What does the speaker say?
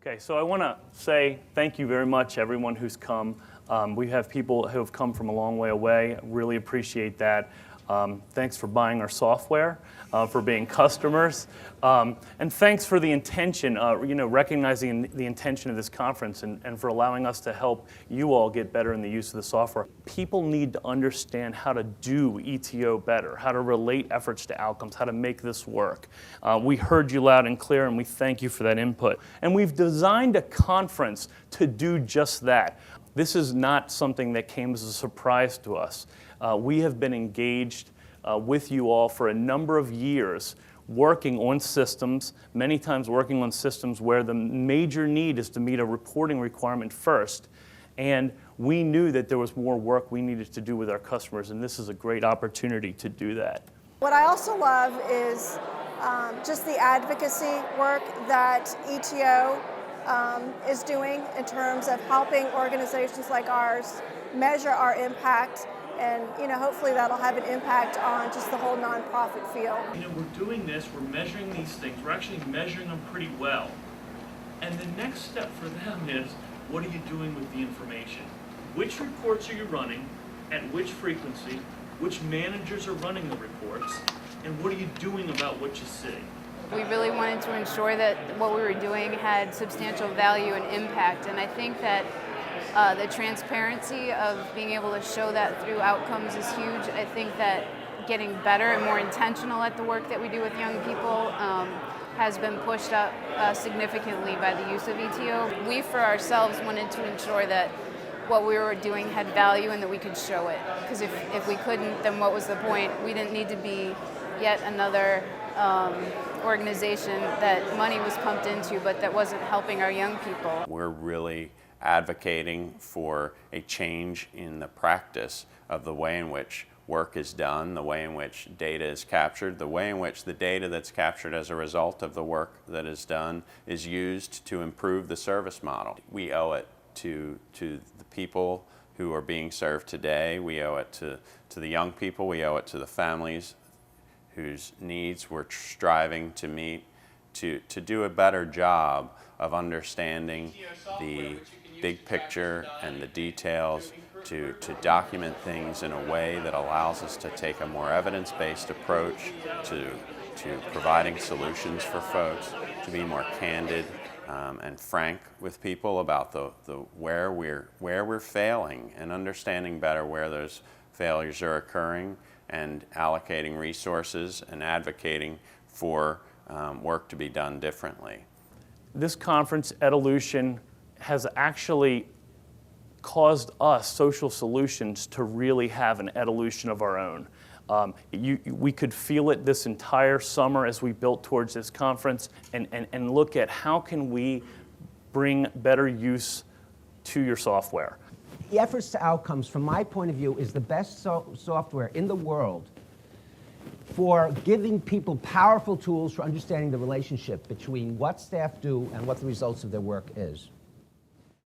Okay, so I want to say thank you very much, everyone who's come. We have people who have come from a long way away. Really appreciate that. Thanks for buying our software, for being customers, and thanks for the intention, recognizing the intention of this conference and for allowing us to help you all get better in the use of the software. People need to understand how to do ETO better, how to relate efforts to outcomes, how to make this work. We heard you loud and clear, and we thank you for that input. And we've designed a conference to do just that. This is not something that came as a surprise to us. We have been engaged with you all for a number of years, working on systems, many times working on systems where the major need is to meet a reporting requirement first. And we knew that there was more work we needed to do with our customers, and this is a great opportunity to do that. What I also love is just the advocacy work that ETO is doing in terms of helping organizations like ours measure our impact, and hopefully that'll have an impact on just the whole nonprofit field. We're doing this, we're measuring these things, we're actually measuring them pretty well. And the next step for them is, what are you doing with the information? Which reports are you running, at which frequency, which managers are running the reports, and what are you doing about what you see? We really wanted to ensure that what we were doing had substantial value and impact, and I think that the transparency of being able to show that through outcomes is huge. I think that getting better and more intentional at the work that we do with young people has been pushed up significantly by the use of ETO. We, for ourselves, wanted to ensure that what we were doing had value and that we could show it. Because if we couldn't, then what was the point? We didn't need to be yet another organization that money was pumped into, but that wasn't helping our young people. We're really advocating for a change in the practice of the way in which work is done, the way in which data is captured, the way in which the data that's captured as a result of the work that is done is used to improve the service model. We owe it to the people who are being served today. We owe it to the young people. We owe it to the families whose needs we're striving to meet, to do a better job of understanding the big picture and the details, to document things in a way that allows us to take a more evidence-based approach to providing solutions for folks, to be more candid and frank with people about where we're failing, and understanding better where those failures are occurring, and allocating resources and advocating for work to be done differently. This conference, ETOlution, has actually caused us, Social Solutions, to really have an ETOlution of our own. We could feel it this entire summer as we built towards this conference and look at how can we bring better use to your software. The efforts to outcomes, from my point of view, is the best software in the world for giving people powerful tools for understanding the relationship between what staff do and what the results of their work is.